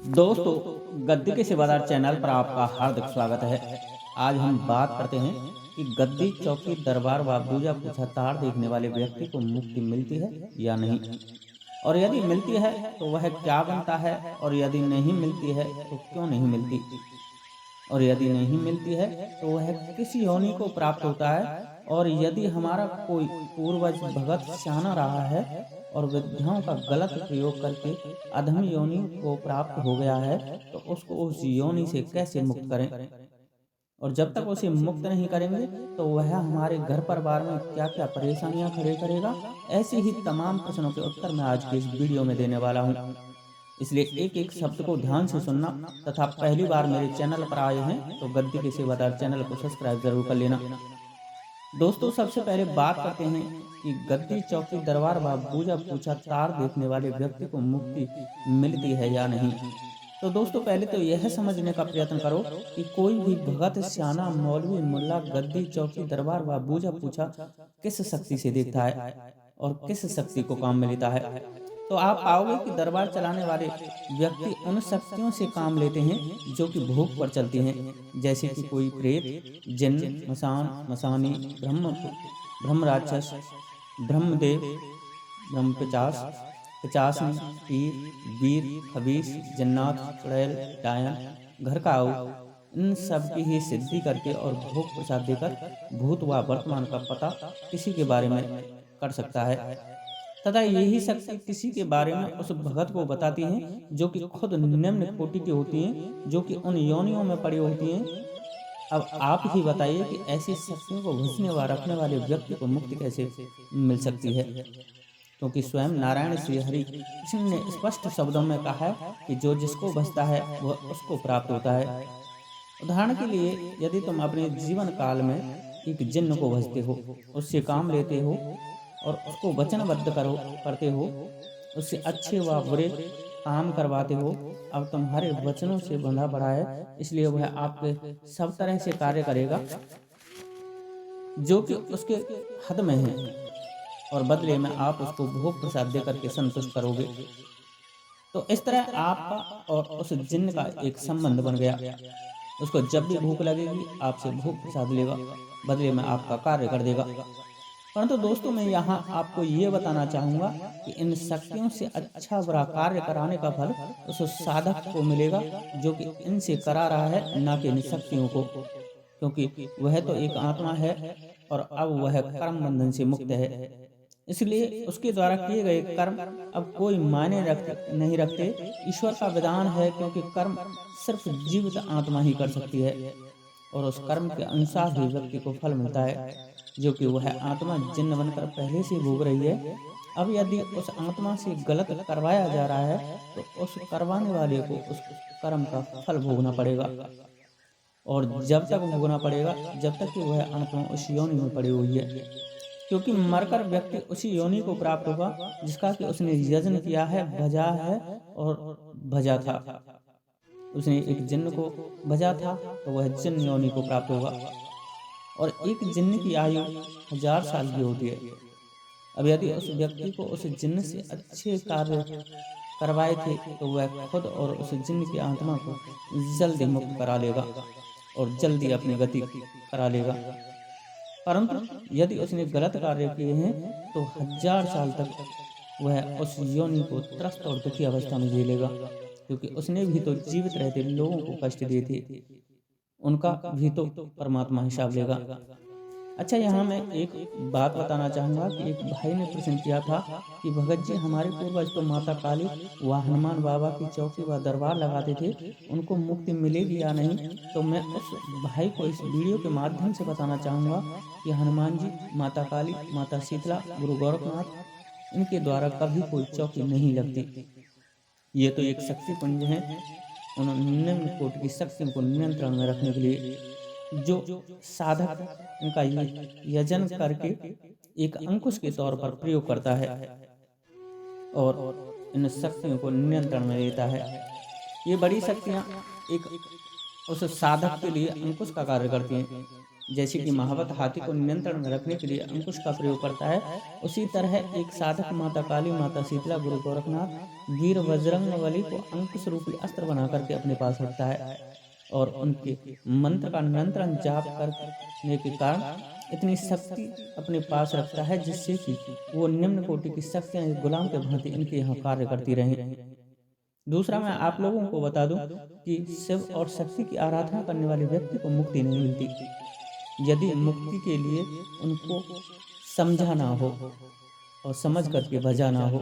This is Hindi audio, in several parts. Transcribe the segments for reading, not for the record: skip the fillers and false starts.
दोस्तों, गद्दी के सेवादार चैनल पर आपका हार्दिक स्वागत है। आज हम बात करते हैं कि गद्दी चौकी दरबार व पूजा पूछा तार देखने वाले व्यक्ति को मुक्ति मिलती है या नहीं, और यदि मिलती है तो वह क्या बनता है, और यदि नहीं मिलती है तो क्यों नहीं मिलती, और यदि नहीं मिलती है तो वह किस योनि को प्राप्त होता है, और यदि हमारा कोई पूर्वज भगत श्याना रहा है और विद्याओं का गलत प्रयोग करके अधम योनि को प्राप्त हो गया है तो उसको उस योनि से कैसे मुक्त करें, और जब तक उसे मुक्त नहीं करेंगे तो वह हमारे घर परिवार में क्या क्या परेशानियां खड़े करेगा। ऐसे ही तमाम प्रश्नों के उत्तर मैं आज के इस वीडियो में देने वाला हूं, इसलिए एक एक शब्द को ध्यान से सुनना तथा पहली बार मेरे चैनल पर आए हैं तो गद्दी के सेवादार चैनल को सब्सक्राइब जरूर कर लेना। दोस्तों, सबसे पहले बात करते हैं कि गद्दी चौकी दरबार व पूजा पूछा तार देखने वाले व्यक्ति को मुक्ति मिलती है या नहीं। तो दोस्तों, पहले तो यह समझने का प्रयत्न करो कि कोई भी भगत श्याना मौलवी मुल्ला गद्दी चौकी दरबार व पूजा पूछा किस शक्ति से देखता है और किस शक्ति को काम में लेता है। तो आप पाओगे कि दरबार चलाने वाले व्यक्ति उन शक्तियों से काम लेते हैं जो कि भोग पर चलती हैं, जैसे कि कोई प्रेत, जिन्न, मसान, मसानी, ब्रह्म राक्षस, ब्रह्मदेव, ब्रह्म पिचास, पिचासनी, पीर, वीर, खबीस, जन्नात, चुड़ैल, डायन, घर काऊ, इन सब की ही सिद्धि करके और भोग प्रसाद देकर भूत व वर्तमान का पता किसी के बारे में कर सकता है, तथा यही शक्ति किसी के बारे में उस भगत को बताती हैं जो कि खुद निम्न कोटि की होती हैं, जो कि उन योनियों में पड़ी होती हैं। अब आप ही बताइए कि ऐसी शक्तियों को घुसने व रखने वाले व्यक्ति को मुक्ति कैसे मिल सकती है, क्योंकि स्वयं नारायण श्री हरि कृष्ण ने स्पष्ट शब्दों में कहा है कि जो जिसको बसता है वह उसको प्राप्त होता है। उदाहरण के लिए, यदि तुम अपने जीवन काल में एक जिन्न को भजते हो, उससे काम लेते हो और उसको वचनबद्ध करते हो, उससे अच्छे व बुरे काम करवाते हो, अब तुम्हारे वचनों से बंधा पड़ा है, इसलिए वह आपके सब तरह से कार्य करेगा जो कि उसके हद में है, और बदले में आप उसको भोग प्रसाद देकर के संतुष्ट करोगे। तो इस तरह आपका और उस जिन्न का एक संबंध बन गया। उसको जब भी भूख लगेगी आपसे भोग प्रसाद लेगा, बदले में आपका कार्य कर देगा। परंतु दोस्तों, मैं यहाँ आपको ये बताना चाहूँगा कि इन शक्तियों से अच्छा बुरा कार्य कराने का फल उस साधक को मिलेगा जो कि इनसे करा रहा है, ना कि इन शक्तियों को, क्योंकि वह तो एक आत्मा है और अब वह कर्म बंधन से मुक्त है। इसलिए उसके द्वारा किए गए कर्म अब कोई मायने नहीं रखते। ईश्वर का विधान है, क्योंकि कर्म सिर्फ जीवित आत्मा ही कर सकती है, और उस कर्म के अनुसार ही व्यक्ति को फल मिलता है, जो कि वह आत्मा जिन्न बनकर पहले से भोग रही है। अब यदि उस आत्मा से गलत करवाया जा रहा है तो उस करवाने वाले को उस कर्म का फल भोगना पड़ेगा, और जब तक भोगना पड़ेगा जब तक कि वह आत्मा उस योनि में पड़ी हुई है, क्योंकि मरकर व्यक्ति उसी योनि को प्राप्त होगा जिसका कि उसने यजन किया है, भजा है और भजा था। उसने एक जिन्न को भजा था तो वह जिन्न योनि को प्राप्त होगा, और एक जिन्न की आयु 1000 साल की होती है। अब यदि उस व्यक्ति को उस जिन्न से अच्छे कार्य करवाए थे तो वह खुद और उस जिन्न की आत्मा को जल्दी मुक्त करा लेगा और जल्दी अपनी गति करा लेगा। परंतु यदि उसने गलत कार्य किए हैं तो 1000 साल तक वह उस योनि को त्रस्त और दुखी अवस्था में झेलेगा, क्योंकि उसने भी तो जीवित रहते लोगों को कष्ट दिए थे, उनका भी तो परमात्मा हिसाब लेगा। अच्छा, यहाँ मैं एक बात बताना चाहूँगा कि एक भाई ने प्रश्न किया था कि भगत जी, हमारे पूर्वज तो माता काली व हनुमान बाबा की चौकी व दरबार लगाते थे, उनको मुक्ति मिलेगी या नहीं। तो मैं उस भाई को इस वीडियो के माध्यम से बताना चाहूँगा कि हनुमान जी, माता काली, माता शीतला, गुरु गोरखनाथ, इनके द्वारा कभी कोई चौकी नहीं लगती। ये तो एक शक्ति पुंज है, उन्होंने निम्न कोटि की शक्तियों को नियंत्रण में रखने के लिए जो साधक इनका यजन करके एक अंकुश के तौर पर प्रयोग करता है और इन शक्तियों को नियंत्रण में लेता है। ये बड़ी शक्तियाँ एक उस साधक के लिए अंकुश का कार्य करती हैं, जैसे कि महावत हाथी को नियंत्रण में रखने के लिए अंकुश का प्रयोग करता है, उसी तरह एक साधक माता काली, माता शीतला, गुरु गोरखनाथ, वीर बजरंगबली को अंकुश रूपी अस्त्र बना करके अपने पास रखता है और उनके मंत्र का निरंतर जाप करने के कारण इतनी शक्ति अपने पास रखता है जिससे कि वो निम्न कोटि की शक्तियां इस गुलाम के भांति इनके यहाँ कार्य करती रहें। दूसरा, मैं आप लोगों को बता दूं कि शिव और शक्ति की आराधना करने वाले व्यक्ति को मुक्ति नहीं मिलती यदि मुक्ति के लिए उनको समझाना हो और समझ करके भजाना हो।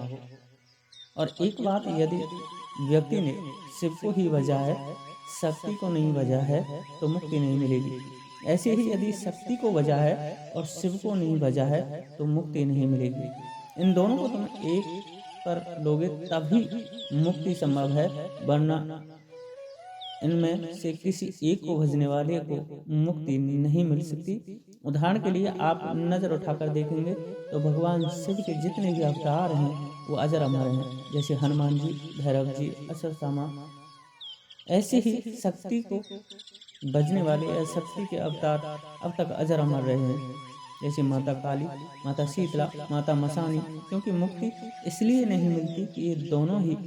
और एक बात, यदि व्यक्ति ने शिव को ही भजा है, शक्ति को नहीं भजा है, तो मुक्ति नहीं मिलेगी। ऐसे ही यदि शक्ति को भजा है और शिव को नहीं भजा है तो मुक्ति नहीं मिलेगी। इन दोनों को तुम एक कर लोगे तभी मुक्ति संभव है, वरना इनमें से किसी एक को भजने वाले को मुक्ति नहीं मिल सकती। उदाहरण के लिए आप नजर उठाकर देखेंगे तो भगवान शिव के जितने भी अवतार हैं वो अजर अमर हैं, जैसे हनुमान जी, भैरव जी, अश्वत्थामा। ऐसे ही शक्ति को भजने वाले या शक्ति के अवतार अब तक अजर अमर रहे हैं, जैसे माता काली, माता शीतला, माता मसानी। क्योंकि मुक्ति इसलिए नहीं मिलती कि ये दोनों ही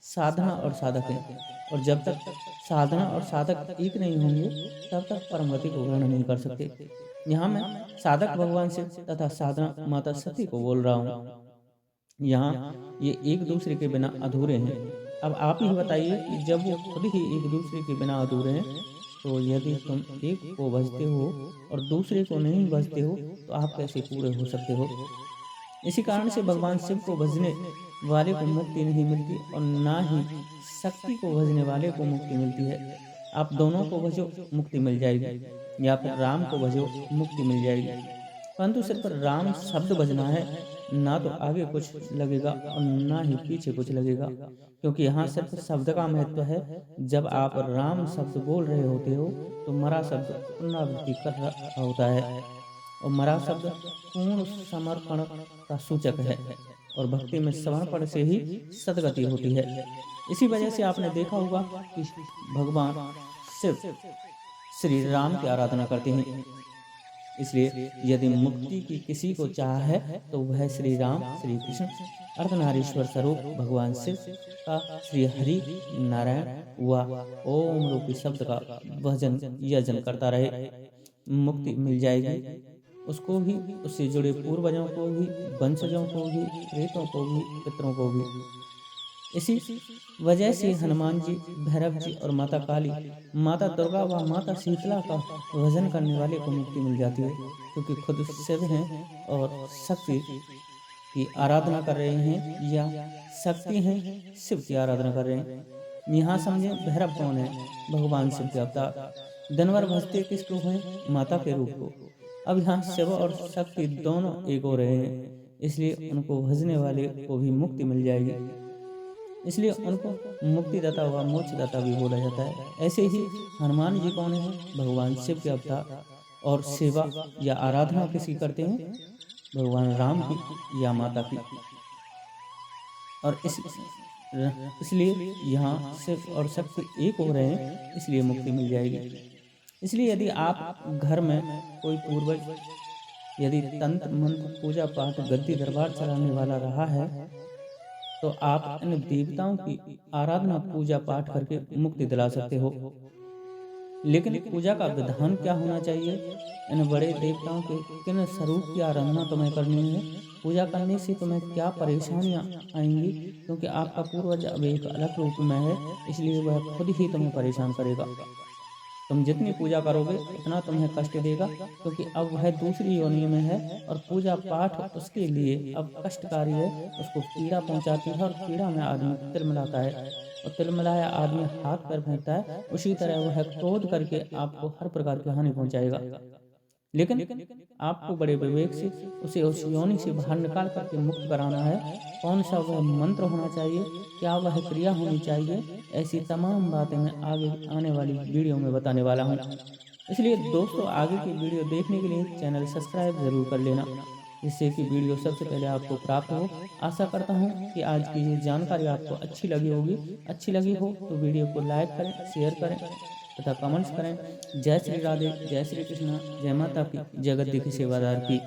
साधना और साधक हैं, और जब तक साधना और साधक एक नहीं होंगे तब तक परमगति को ग्रहण नहीं कर सकते। यहाँ मैं साधक भगवान शिव तथा साधना माता सती को बोल रहा हूँ। यहाँ ये एक दूसरे के बिना अधूरे हैं। अब आप ही बताइए कि जब वो खुद ही एक दूसरे के बिना अधूरे हैं, तो यदि तुम एक को भजते हो और दूसरे को नहीं भजते हो तो आप कैसे पूरे हो सकते हो। इसी कारण से भगवान शिव को भजने वाले को मुक्ति नहीं मिलती और ना ही शक्ति को भजने वाले को मुक्ति मिलती है। आप दोनों को भजो, मुक्ति मिल जाएगी, या फिर राम को भजो, मुक्ति मिल जाएगी। परंतु सिर्फ राम शब्द भजना है, ना तो आगे कुछ लगेगा और ना ही पीछे कुछ लगेगा, क्योंकि यहाँ सिर्फ शब्द का महत्व है। जब आप राम शब्द बोल रहे होते हो तो मरा शब्द पुनरावृत्ति कर रहा होता है, और मरा शब्द पूर्ण समर्पण का सूचक है, और भक्ति में समर्पण से ही सदगति होती है। इसी वजह से आपने देखा होगा कि भगवान शिव श्री राम की आराधना करते हैं। इसलिए यदि मुक्ति की किसी को चाह है तो वह श्री राम, श्री कृष्ण, अर्धनारीश्वर स्वरूप भगवान शिव का श्री हरि नारायण व ओम रूपी शब्द का भजन यजन करता रहे, मुक्ति मिल जाएगी। उसको भी, उससे जुड़े पूर्वजों को भी, वंशजों को भी, प्रेतों को भी, पितरों को भी। इसी वजह से हनुमान जी, भैरव जी और माता काली, माता दुर्गा व माता शीतला का भजन करने वाले को मुक्ति मिल जाती है, क्योंकि खुद शिव हैं और शक्ति की आराधना कर रहे हैं, या शक्ति हैं शिव की आराधना कर रहे हैं। यहाँ समझे भैरव कौन है? भगवान शिव के अवतार। दिनभर भजते किसको हैं? माता के रूप को। अब यहाँ शिव और शक्ति दोनों एक हो रहे हैं, इसलिए उनको भजने वाले को भी मुक्ति मिल जाएगी। इसलिए उनको मुक्तिदाता व मोक्षदाता भी बोला जाता है। ऐसे ही हनुमान जी कौन है? भगवान शिव के अवतार। और सेवा या आराधना किसकी करते हैं? भगवान राम की या माता की। और इसलिए यहाँ शिव और शक्ति एक हो रहे हैं, इसलिए मुक्ति मिल जाएगी। इसलिए यदि आप घर में कोई पूर्वज यदि तंत्र मंत्र पूजा पाठ गद्दी दरबार चलाने वाला रहा है तो आप इन देवताओं की आराधना पूजा पाठ करके मुक्ति दिला सकते हो। लेकिन पूजा का विधान क्या होना चाहिए? इन बड़े देवताओं के किन स्वरूप की आराधना तुम्हें करनी है? पूजा करने से तुम्हें क्या परेशानियां आएंगी? क्योंकि आपका पूर्वज अब एक अलग रूप में है, इसलिए वह खुद ही तुम्हें परेशान करेगा। तुम जितनी पूजा करोगे उतना तुम्हें कष्ट देगा, क्योंकि अब वह दूसरी योनि में है और पूजा पाठ उसके लिए अब कष्टकारी है, उसको पीड़ा पहुंचाती है। और पीड़ा में आदमी तिलमिलाता है, और तिलमिलाया आदमी हाथ पैर फेंकता है। उसी तरह वह क्रोध करके आपको हर प्रकार की हानि पहुंचाएगा। लेकिन आपको बड़े विवेक से उसे उस योनि से बाहर निकाल करके मुक्त कराना है। कौन सा वह मंत्र होना चाहिए, क्या वह क्रिया होनी चाहिए, ऐसी तमाम बातें मैं आगे आने वाली वीडियो में बताने वाला हूँ। इसलिए दोस्तों, आगे की वीडियो देखने के लिए चैनल सब्सक्राइब जरूर कर लेना, जिससे कि वीडियो सबसे पहले आपको प्राप्त हो। आशा करता हूँ कि आज की ये जानकारी आपको अच्छी लगी होगी। अच्छी लगी हो तो वीडियो को लाइक करें, शेयर करें तथा कमेंट्स करें। जय श्री राधे, जय श्री कृष्ण, जय माता की, जय गद्दी की सेवादार की।